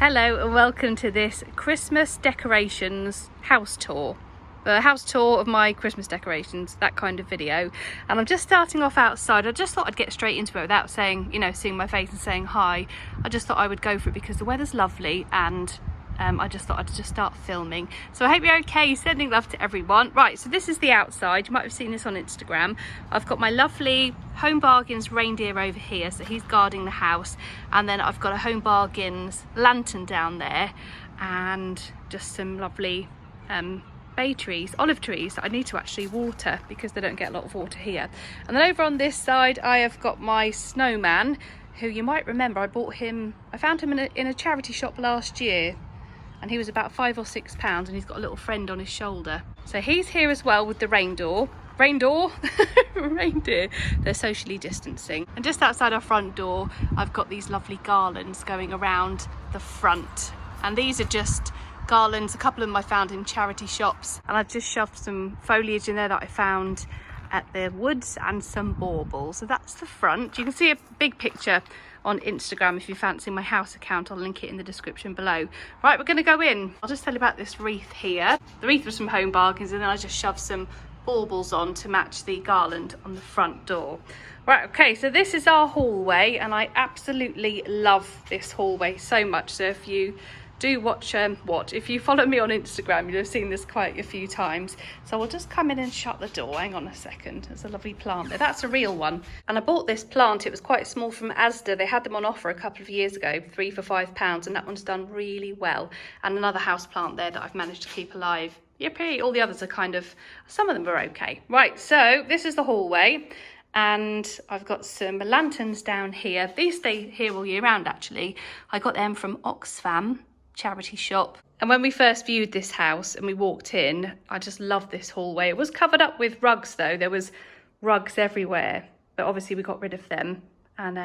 Hello and welcome to this Christmas decorations house tour. The house tour of my Christmas decorations, that kind of video. And I'm just starting off outside. I just thought I'd get straight into it without saying, seeing my face and saying hi. I just thought I would go for it because the weather's lovely and I just thought I'd just start filming. So I hope you're okay. Sending love to everyone. Right, so this is the outside. You might have seen this on Instagram. I've got my lovely Home Bargains reindeer over here, so he's guarding the house. And then I've got a Home Bargains lantern down there and just some lovely bay trees, olive trees that I need to actually water because they don't get a lot of water here. And then over on this side I have got my snowman, who you might remember I found him in a charity shop last year. And he was about £5 or £6 and he's got a little friend on his shoulder. So he's here as well with the reindeer. They're socially distancing. And just outside our front door, I've got these lovely garlands going around the front. And these are just garlands, a couple of them I found in charity shops. And I've just shoved some foliage in there that I found at the woods and some baubles. So that's the front. You can see a big picture on Instagram if you fancy my house account. I'll link it in the description below. Right, we're going to go in. I'll just tell you about this wreath here. The wreath was from Home Bargains and then I just shoved some baubles on to match the garland on the front door. Right, okay, so this is our hallway and I absolutely love this hallway so much. So if you do watch if you follow me on Instagram, you'll have seen this quite a few times. So I'll just come in and shut the door. Hang on a second. There's a lovely plant there. That's a real one. And I bought this plant. It was quite small from Asda. They had them on offer a couple of years ago, 3 for £5, and that one's done really well. And another house plant there that I've managed to keep alive. Yippee! All the others are some of them are okay. Right, so this is the hallway. And I've got some lanterns down here. These stay here all year round, actually. I got them from Oxfam charity shop. And when we first viewed this house and we walked in, I just loved this hallway. It was covered up with rugs though. There was rugs everywhere, but obviously we got rid of them. And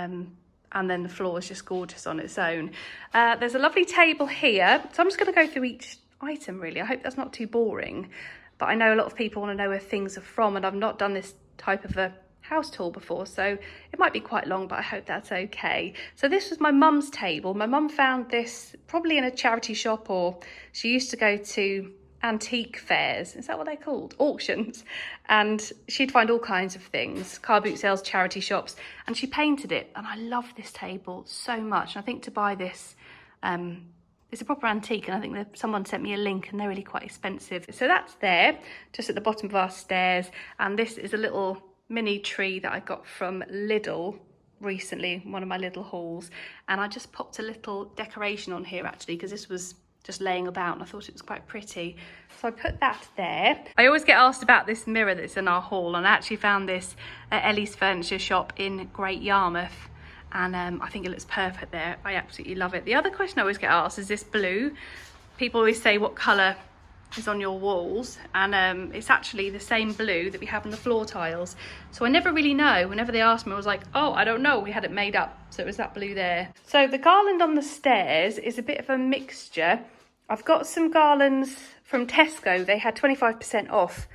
then the floor is just gorgeous on its own. There's a lovely table here. So I'm just going to go through each item really. I hope that's not too boring, but I know a lot of people want to know where things are from and I've not done this type of a house tour before, so it might be quite long, but I hope that's okay. So this was my mum's table. My mum found this probably in a charity shop, or she used to go to antique fairs. Is that what they're called? Auctions. And she'd find all kinds of things, car boot sales, charity shops, and she painted it. And I love this table so much. And I think to buy this, it's a proper antique, and I think that someone sent me a link and they're really quite expensive. So that's there, just at the bottom of our stairs. And this is a little mini tree that I got from Lidl recently, one of my little hauls, and I just popped a little decoration on here actually because this was just laying about and I thought it was quite pretty, so I put that there. I always get asked about this mirror that's in our hall, and I actually found this at Ellie's furniture shop in Great Yarmouth, and I think it looks perfect there. I absolutely love it. The other question I always get asked is this blue. People always say what colour is on your walls, and it's actually the same blue that we have on the floor tiles, so I never really know. Whenever they asked me, I was like, oh, I don't know, we had it made up. So it was that blue there. So the garland on the stairs is a bit of a mixture. I've got some garlands from Tesco. They had 25% off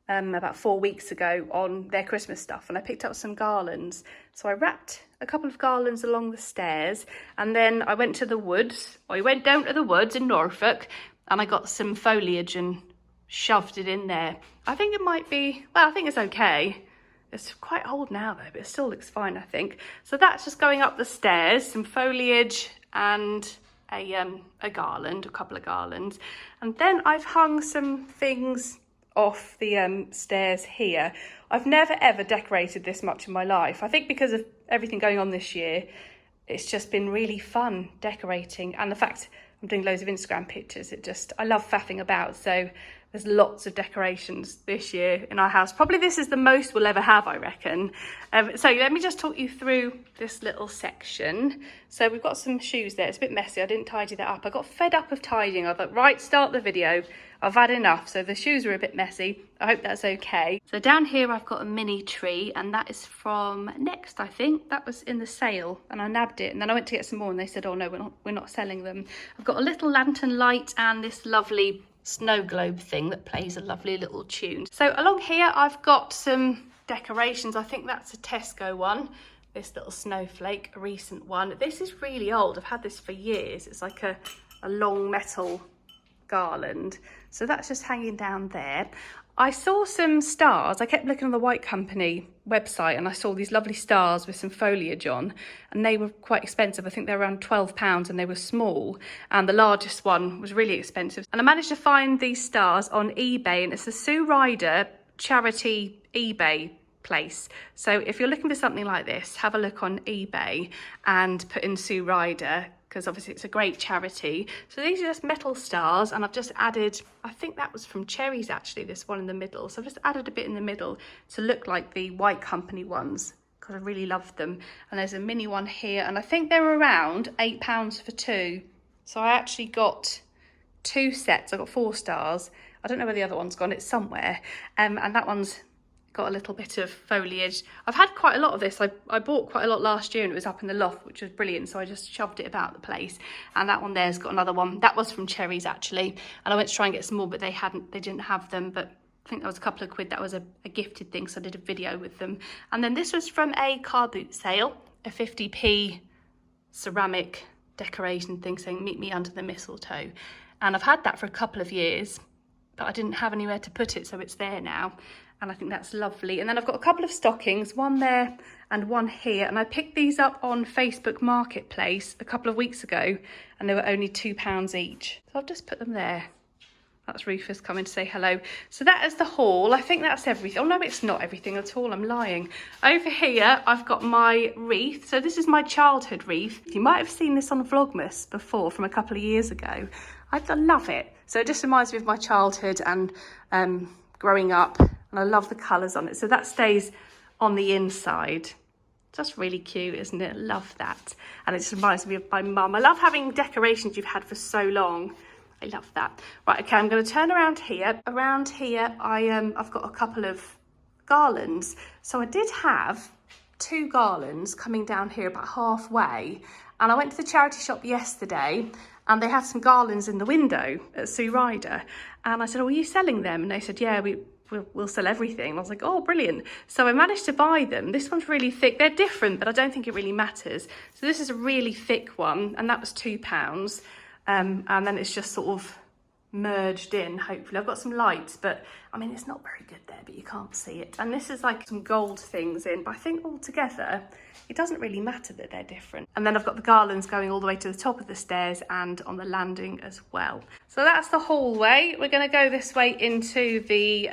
about 4 weeks ago on their Christmas stuff, and I picked up some garlands. So I wrapped a couple of garlands along the stairs, and then I went to the woods. I went down to the woods in Norfolk and I got some foliage and shoved it in there. I think it might be, well, I think it's okay. It's quite old now though, but it still looks fine, I think. So that's just going up the stairs, some foliage and a garland, a couple of garlands. And then I've hung some things off the stairs here. I've never ever decorated this much in my life. I think because of everything going on this year, it's just been really fun decorating, and the fact I'm doing loads of Instagram pictures. I love faffing about. So there's lots of decorations this year in our house. Probably this is the most we'll ever have, I reckon. So let me just talk you through this little section. So we've got some shoes there. It's a bit messy. I didn't tidy that up. I got fed up of tidying. I thought, right, start the video. I've had enough. So the shoes are a bit messy. I hope that's okay. So down here, I've got a mini tree, and that is from Next, I think. That was in the sale, and I nabbed it. And then I went to get some more, and they said, oh no, we're not selling them. I've got a little lantern light and this lovely snow globe thing that plays a lovely little tune. So along here, I've got some decorations. I think that's a Tesco one. this little snowflake, a recent one. This is really old. I've had this for years. It's like a long metal garland. So that's just hanging down there. I saw some stars. I kept looking on the White Company website and I saw these lovely stars with some foliage on, and they were quite expensive. I think they were around £12 and they were small, and the largest one was really expensive. And I managed to find these stars on eBay, and it's the Sue Ryder charity eBay place. So if you're looking for something like this, have a look on eBay and put in Sue Ryder, because obviously it's a great charity. So these are just metal stars, and I've just added, I think that was from cherries actually, this one in the middle. So I've just added a bit in the middle to look like the White Company ones, because I really loved them. And there's a mini one here, and I think they were around £8 for two. So I actually got two sets. I got 4 stars. I don't know where the other one's gone, it's somewhere. And that one's got a little bit of foliage. I've had quite a lot of this. I bought quite a lot last year and it was up in the loft, which was brilliant, so I just shoved it about the place. And that one there's got another one. That was from Cherries actually, and I went to try and get some more, but they didn't have them. But I think that was a couple of quid. That was a gifted thing, so I did a video with them. And then this was from a car boot sale, a 50p ceramic decoration thing saying meet me under the mistletoe. And I've had that for a couple of years, but I didn't have anywhere to put it, so it's there now. And I think that's lovely. And then I've got a couple of stockings, one there and one here. And I picked these up on Facebook Marketplace a couple of weeks ago, and they were only £2 each. So I've just put them there. That's Rufus coming to say hello. So that is the haul. I think that's everything. Oh no, it's not everything at all. I'm lying. Over here, I've got my wreath. So this is my childhood wreath. You might have seen this on Vlogmas before from a couple of years ago. I love it. So it just reminds me of my childhood and growing up. And I love the colours on it. So that stays on the inside. Just really cute, isn't it? Love that. And it just reminds me of my mum. I love having decorations you've had for so long. I love that. Right, okay, I'm going to turn around here. Around here, I've got a couple of garlands. So I did have 2 garlands coming down here about halfway. And I went to the charity shop yesterday and they had some garlands in the window at Sue Ryder. And I said, oh, are you selling them? And they said, yeah, we'll sell everything. And I was like, oh, brilliant. So I managed to buy them. This one's really thick. They're different, but I don't think it really matters. So this is a really thick one, and that was £2. And then it's just sort of merged in, hopefully. I've got some lights, but I mean, it's not very good there, but you can't see it. And this is like some gold things in, but I think altogether, it doesn't really matter that they're different. And then I've got the garlands going all the way to the top of the stairs and on the landing as well. So that's the hallway. We're going to go this way into the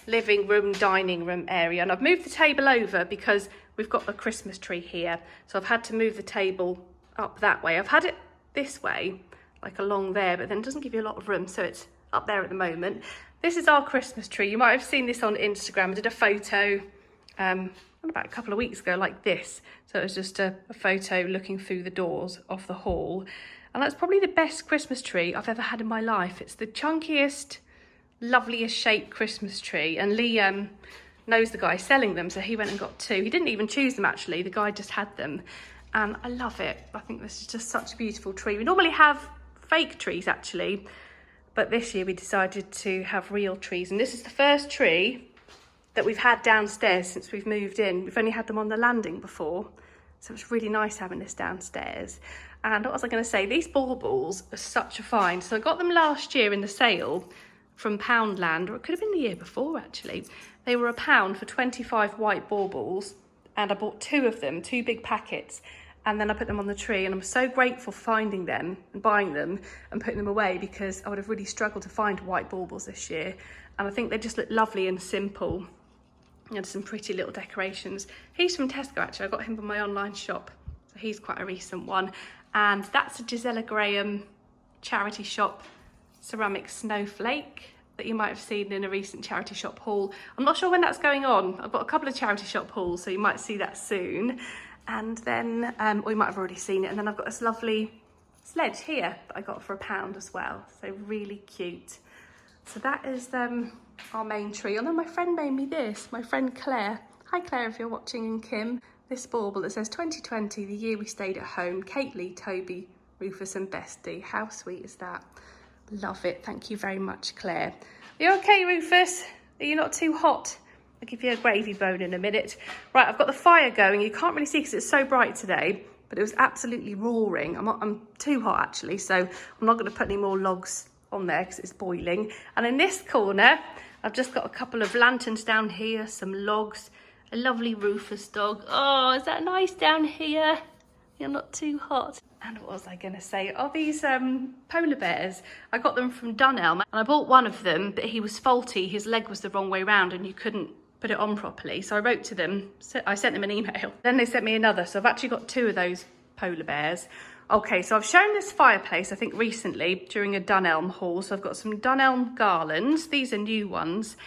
living room, dining room area. And I've moved the table over because we've got a Christmas tree here. So I've had to move the table up that way. I've had it this way, like along there, but then it doesn't give you a lot of room. So it's up there at the moment. This is our Christmas tree. You might have seen this on Instagram. I did a photo about a couple of weeks ago like this. So it was just a photo looking through the doors of the hall. And that's probably the best Christmas tree I've ever had in my life. It's the chunkiest, loveliest shaped Christmas tree. And Liam knows the guy selling them, so he went and got 2. He didn't even choose them actually. The guy just had them. And I love it. I think this is just such a beautiful tree. We normally have fake trees actually, but this year we decided to have real trees. And this is the first tree that we've had downstairs since we've moved in. We've only had them on the landing before, so it's really nice having this downstairs. And what was I going to say? These baubles are such a find. So I got them last year in the sale from Poundland, or it could have been the year before actually. They were £1 for 25 white baubles, and I bought 2 of them, 2 big packets. And then I put them on the tree, and I'm so grateful for finding them and buying them and putting them away, because I would have really struggled to find white baubles this year. And I think they just look lovely and simple. And some pretty little decorations. He's from Tesco actually. I got him from my online shop. So he's quite a recent one. And that's a Gisela Graham charity shop ceramic snowflake that you might have seen in a recent charity shop haul. I'm not sure when that's going on. I've got a couple of charity shop hauls, so you might see that soon. And then, or you might have already seen it. And then I've got this lovely sledge here that I got for £1 as well. So really cute. So that is our main tree. And then my friend made me this, my friend Claire. Hi Claire, if you're watching, and Kim. This bauble that says 2020, the year we stayed at home. Kate, Lee, Toby, Rufus and Bestie. How sweet is that? Love it. Thank you very much, Claire. Are you okay, Rufus? Are you not too hot? I'll give you a gravy bone in a minute. Right, I've got the fire going. You can't really see because it's so bright today, but it was absolutely roaring. I'm too hot actually, so I'm not going to put any more logs on there because it's boiling. And in this corner, I've just got a couple of lanterns down here, some logs, a lovely Rufus dog. Oh, is that nice down here? You're not too hot. And what was I going to say? Oh, these polar bears. I got them from Dunelm, and I bought one of them, but he was faulty. His leg was the wrong way round and you couldn't put it on properly. So I wrote to them, I sent them an email. Then they sent me another. So I've actually got 2 of those polar bears. Okay, so I've shown this fireplace, I think recently, during a Dunelm haul. So I've got some Dunelm garlands. These are new ones.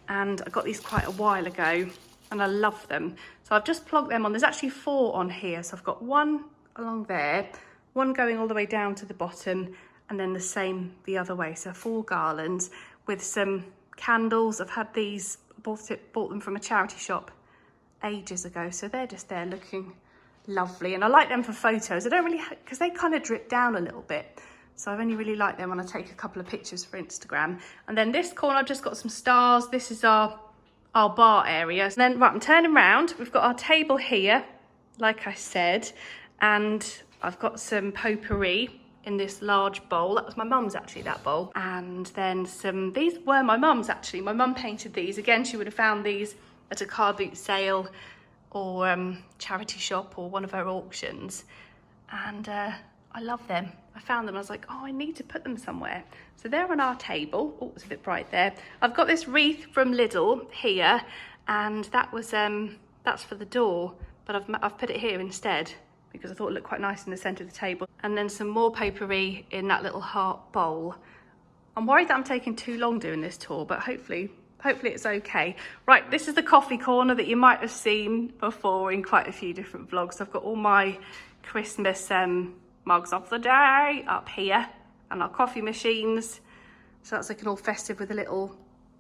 And I got these quite a while ago and I love them. So I've just plugged them on. There's actually 4 on here. So I've got 1 along there, 1 going all the way down to the bottom, and then the same the other way. So 4 garlands with some candles. I've had these, bought them from a charity shop ages ago. So they're just there looking lovely. And I like them for photos. I don't really, because they kind of drip down a little bit. So I've only really liked them when I take a couple of pictures for Instagram. And then this corner, I've just got some stars. This is our bar area. And then, right, I'm turning around. We've got our table here, like I said, and I've got some potpourri in this large bowl. That was my mum's actually, that bowl. And then these were my mum's actually. My mum painted these. Again, she would have found these at a car boot sale or charity shop or one of her auctions. And I love them. I found them, I was like, oh, I need to put them somewhere. So they're on our table. Oh, it's a bit bright there. I've got this wreath from Lidl here, and that was, that's for the door, but I've put it here instead, because I thought it looked quite nice in the centre of the table. And then some more potpourri in that little heart bowl. I'm worried that I'm taking too long doing this tour, but hopefully it's okay. Right, this is the coffee corner that you might have seen before in quite a few different vlogs. I've got all my Christmas mugs of the day up here, and our coffee machines. So that's looking all festive with a little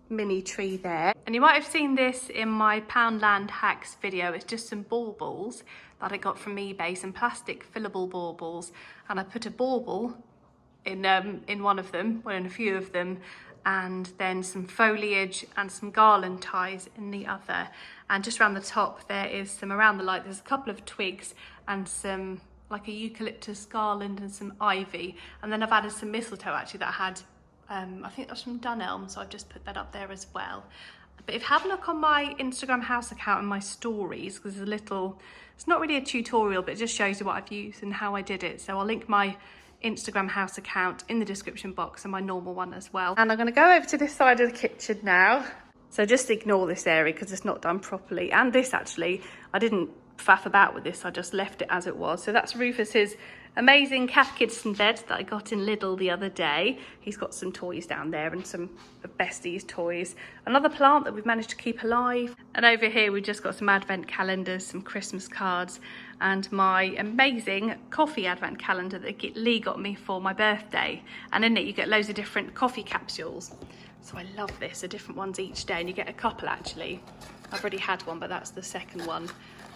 mini tree there. And you might have seen this in my Poundland hacks video. It's just some baubles that I got from eBay, some plastic fillable baubles, and I put a bauble in one of them, well, in a few of them, and then some foliage and some garland ties in the other. And just around the top there is some, around the light, there's a couple of twigs and some like a eucalyptus garland and some ivy. And then I've added some mistletoe actually that I had, I think that's from Dunelm, so I've just put that up there as well. But if you have a look on my Instagram house account and my stories, because there's a little, it's not really a tutorial, but it just shows you what I've used and how I did it. So I'll link my Instagram house account in the description box and my normal one as well. And I'm going to go over to this side of the kitchen now. So just ignore this area because it's not done properly. And this actually, I didn't faff about with this, I just left it as it was. So that's Rufus's amazing Cath Kidston bed that I got in Lidl the other day. He's got some toys down there and some of Bestie's toys. Another plant that we've managed to keep alive. And over here we've just got some advent calendars, some Christmas cards, and my amazing coffee advent calendar that Lee got me for my birthday. And in it you get loads of different coffee capsules. So I love this, the different ones each day, and you get a couple actually. I've already had one, but that's the second one.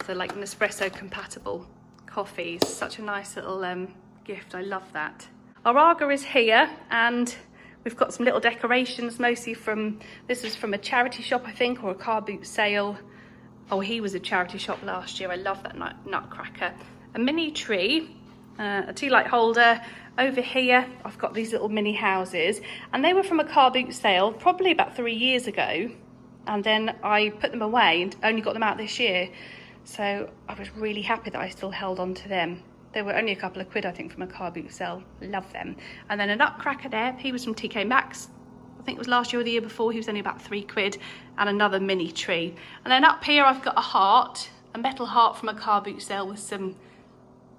So like Nespresso compatible coffees, such a nice little gift. I love that. Our Aga is here, and we've got some little decorations, mostly from, this is from a charity shop I think, or a car boot sale. Oh, he was a charity shop last year. I love that nutcracker. A mini tree, a tea light holder. Over here I've got these little mini houses, and they were from a car boot sale probably about 3 years ago, and then I put them away and only got them out this year. So I was really happy that I still held on to them. They were only a couple of quid, I think, from a car boot sale. Love them. And then a nutcracker there. He was from TK Maxx. I think it was last year or the year before. He was only about 3 quid. And another mini tree. And then up here I've got a heart, a metal heart from a car boot sale with some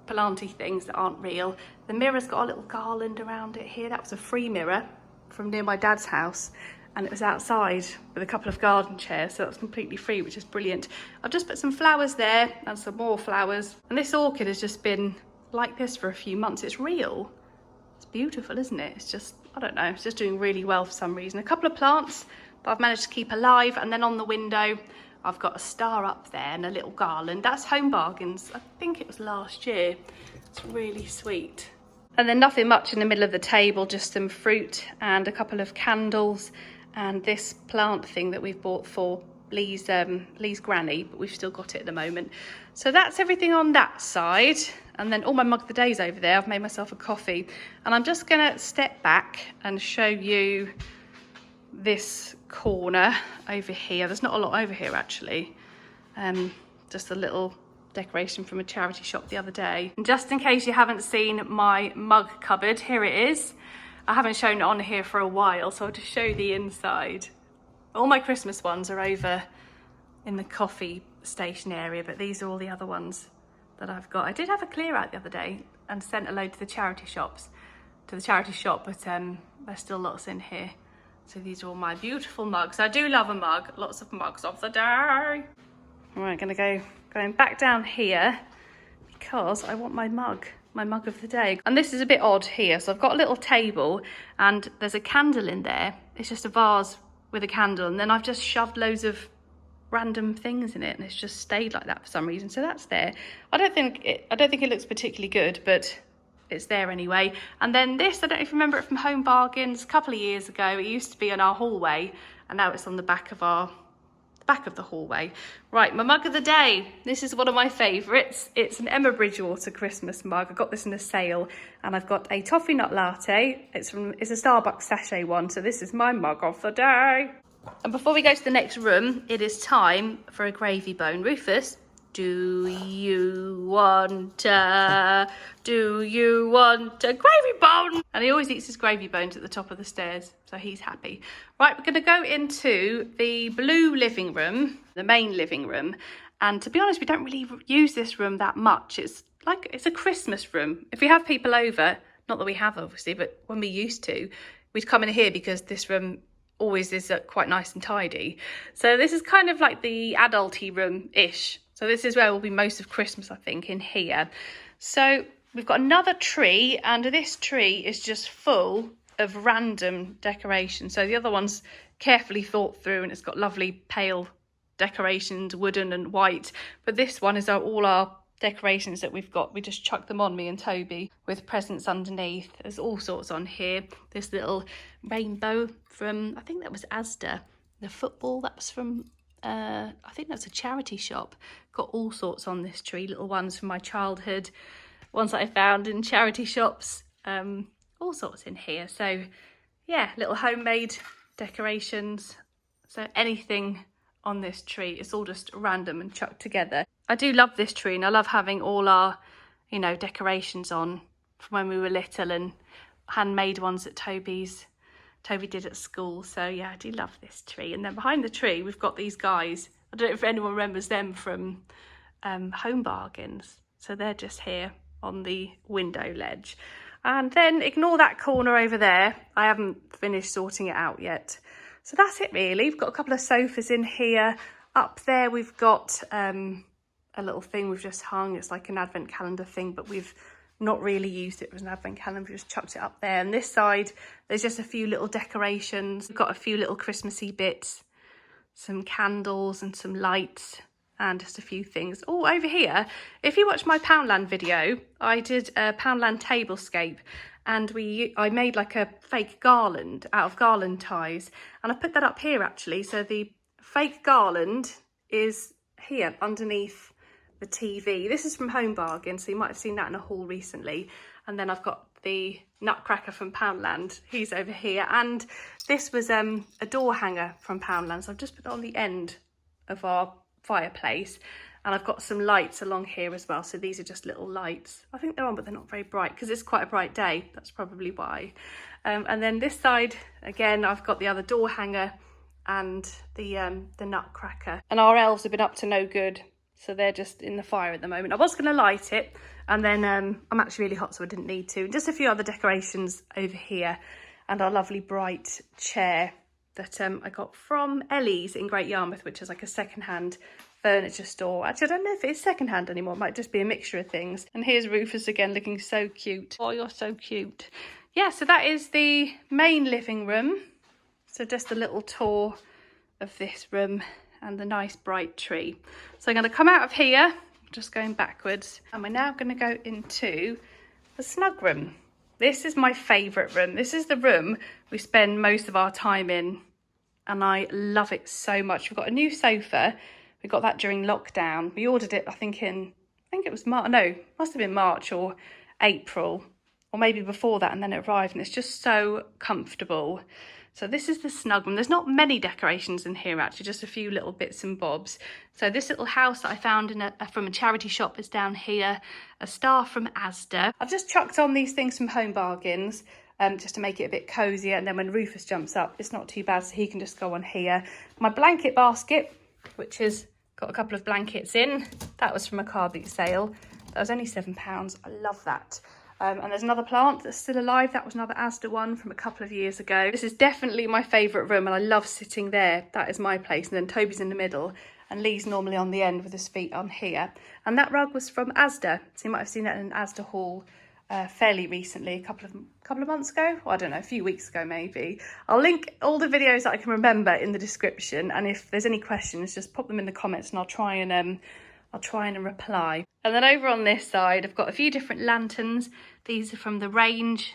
planty things that aren't real. The mirror's got a little garland around it here. That was a free mirror from near my dad's house. And it was outside with a couple of garden chairs, so that was completely free, which is brilliant. I've just put some flowers there and some more flowers. And this orchid has just been like this for a few months. It's real. It's beautiful, isn't it? It's just, I don't know, it's just doing really well for some reason. A couple of plants that I've managed to keep alive. And then on the window, I've got a star up there and a little garland. That's Home Bargains. I think it was last year. It's really sweet. And then nothing much in the middle of the table, just some fruit and a couple of candles. And this plant thing that we've bought for Lee's granny, but we've still got it at the moment. So that's everything on that side. And then all my mug of the day's over there. I've made myself a coffee. And I'm just gonna step back and show you this corner over here. There's not a lot over here actually. Just a little decoration from a charity shop the other day. And just in case you haven't seen my mug cupboard, here it is. I haven't shown it on here for a while, so I'll just show you the inside. All my Christmas ones are over in the coffee station area, but these are all the other ones that I've got. I did have a clear out the other day and sent a load to the charity shop, but there's still lots in here. So these are all my beautiful mugs. I do love a mug, lots of mugs of the day. All right, going back down here because I want my mug of the day. And this is a bit odd here. So I've got a little table and there's a candle in there. It's just a vase with a candle, and then I've just shoved loads of random things in it and it's just stayed like that for some reason. So that's there. I don't think it looks particularly good, but it's there anyway. And then this, I don't know if you remember it from Home Bargains a couple of years ago. It used to be in our hallway and now it's on the back of the hallway. Right, my mug of the day. This is one of my favourites. It's an Emma Bridgewater Christmas mug. I got this in a sale and I've got a toffee nut latte. It's a Starbucks sachet one. So this is my mug of the day. And before we go to the next room, it is time for a gravy bone. Rufus, do you want a gravy bone? And he always eats his gravy bones at the top of the stairs, so he's happy. Right, we're going to go into the blue living room, the main living room. And to be honest, we don't really use this room that much. It's a Christmas room. If we have people over, not that we have obviously, but when we used to, we'd come in here because this room always is quite nice and tidy. So this is kind of like the adulty room-ish. So this is where will be most of Christmas, I think, in here. So we've got another tree, and this tree is just full of random decorations. So the other one's carefully thought through and it's got lovely pale decorations, wooden and white. But this one is all our decorations that we've got. We just chucked them on, me and Toby, with presents underneath. There's all sorts on here. This little rainbow from, I think that was Asda. The football, that was from I think that's a charity shop. Got all sorts on this tree, little ones from my childhood, ones that I found in charity shops, all sorts in here. So yeah, little homemade decorations. So anything on this tree, it's all just random and chucked together. I do love this tree and I love having all our, decorations on from when we were little, and handmade ones that Toby did at school. So yeah, I do love this tree. And then behind the tree, we've got these guys. I don't know if anyone remembers them from Home Bargains. So they're just here on the window ledge. And then ignore that corner over there. I haven't finished sorting it out yet. So that's it really. We've got a couple of sofas in here. Up there we've got a little thing we've just hung. It's like an advent calendar thing, but we've not really used it as an advent calendar. We just chucked it up there. And this side, there's just a few little decorations. We've got a few little Christmassy bits, some candles and some lights, and just a few things. Oh, over here, if you watch my Poundland video, I did a Poundland tablescape, and I made like a fake garland out of garland ties, and I put that up here actually. So the fake garland is here underneath the TV. This is from Home Bargain, so you might have seen that in a haul recently. And then I've got the Nutcracker from Poundland. He's over here. And this was a door hanger from Poundland, so I've just put it on the end of our fireplace. And I've got some lights along here as well. So these are just little lights. I think they're on, but they're not very bright because it's quite a bright day. That's probably why. And then this side, again, I've got the other door hanger and the Nutcracker. And our elves have been up to no good, so they're just in the fire at the moment. I was going to light it, and then I'm actually really hot, so I didn't need to. And just a few other decorations over here, and our lovely bright chair that I got from Ellie's in Great Yarmouth, which is like a second-hand furniture store. Actually, I don't know if it's second-hand anymore. It might just be a mixture of things. And here's Rufus again, looking so cute. Oh, you're so cute. Yeah, so that is the main living room. So just a little tour of this room and the nice bright tree. So I'm going to come out of here, just going backwards, and we're now going to go into the snug room. This is my favourite room. This is the room we spend most of our time in and I love it so much. We've got a new sofa. We got that during lockdown. We ordered it, I think it was March, no, must have been March or April, or maybe before that, and then it arrived, and it's just so comfortable. So this is the Snug one. There's not many decorations in here actually, just a few little bits and bobs. So this little house that I found from a charity shop is down here, a star from Asda. I've just chucked on these things from Home Bargains just to make it a bit cozier, and then when Rufus jumps up, it's not too bad, so he can just go on here. My blanket basket, which has got a couple of blankets in, that was from a car boot sale. That was only £7. I love that. And there's another plant that's still alive. That was another Asda one from a couple of years ago. This is definitely my favourite room, and I love sitting there. That is my place. And then Toby's in the middle, and Lee's normally on the end with his feet on here. And that rug was from Asda. So you might have seen that in an Asda haul fairly recently, a couple of months ago. Well, I don't know, a few weeks ago maybe. I'll link all the videos that I can remember in the description. And if there's any questions, just pop them in the comments, and I'll try and reply. And then over on this side, I've got a few different lanterns. These are from the range,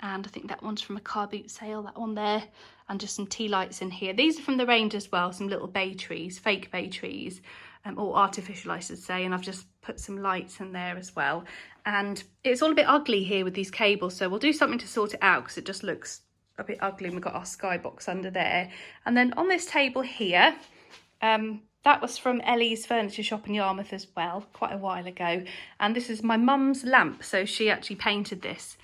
and I think that one's from a car boot sale, that one there, and just some tea lights in here. These are from the range as well, some little bay trees, fake bay trees, or artificial I should say, and I've just put some lights in there as well. And it's all a bit ugly here with these cables, so we'll do something to sort it out because it just looks a bit ugly. And we've got our skybox under there. And then on this table here, that was from Ellie's furniture shop in Yarmouth as well, quite a while ago. And this is my mum's lamp, so she actually painted this.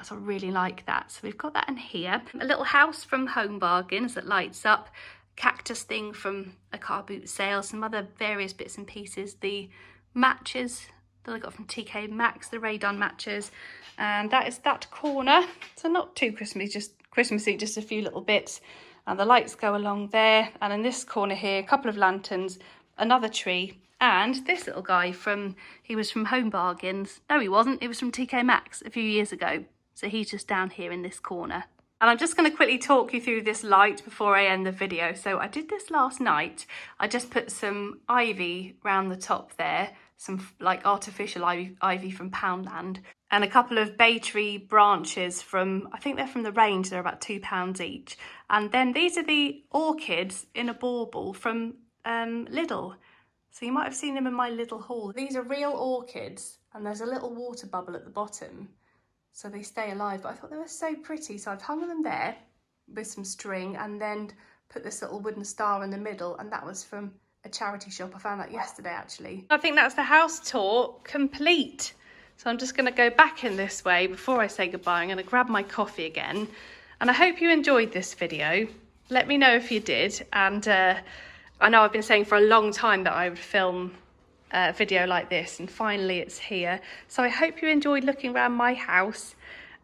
So I really like that. So we've got that in here. A little house from Home Bargains that lights up. Cactus thing from a car boot sale. Some other various bits and pieces. The matches that I got from TK Maxx, the Radon matches. And that is that corner. So not too Christmassy, just a few little bits. And the lights go along there. And in this corner here, a couple of lanterns, another tree, and this little guy he was from Home Bargains. No, he wasn't. It was from TK Maxx a few years ago. So he's just down here in this corner. And I'm just going to quickly talk you through this light before I end the video. So I did this last night. I just put some ivy round the top there, some like artificial ivy from Poundland, and a couple of bay tree branches from, I think they're from the range, they're about £2 each. And then these are the orchids in a bauble from Lidl. So you might have seen them in my Lidl haul. These are real orchids, and there's a little water bubble at the bottom, so they stay alive. But I thought they were so pretty, so I've hung them there with some string, and then put this little wooden star in the middle, and that was from a charity shop. I found that yesterday actually. I think that's the house tour complete. So I'm just going to go back in this way before I say goodbye. I'm going to grab my coffee again, and I hope you enjoyed this video. Let me know if you did. And I know I've been saying for a long time that I would film a video like this, and finally it's here. So I hope you enjoyed looking around my house,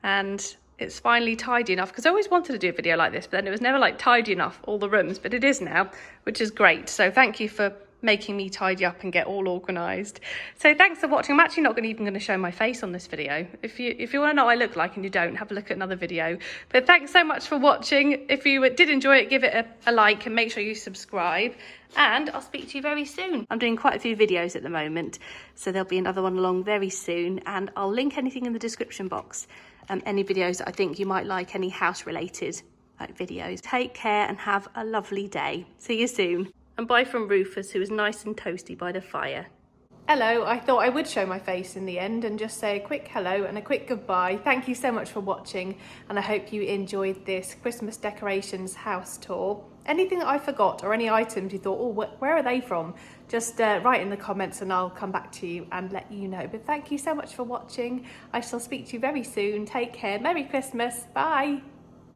and it's finally tidy enough, because I always wanted to do a video like this, but then it was never like tidy enough, all the rooms, but it is now, which is great. So thank you for making me tidy up and get all organised. So thanks for watching. I'm actually not even going to show my face on this video. If you want to know what I look like and you don't, have a look at another video. But thanks so much for watching. If you did enjoy it, give it a like, and make sure you subscribe. And I'll speak to you very soon. I'm doing quite a few videos at the moment, so there'll be another one along very soon, and I'll link anything in the description box. Any videos that I think you might like, any house related videos. Take care and have a lovely day. See you soon. And bye from Rufus, who was nice and toasty by the fire. Hello, I thought I would show my face in the end and just say a quick hello and a quick goodbye. Thank you so much for watching, and I hope you enjoyed this Christmas decorations house tour. Anything that I forgot, or any items you thought, oh, where are they from? Just write in the comments and I'll come back to you and let you know. But thank you so much for watching. I shall speak to you very soon. Take care. Merry Christmas. Bye.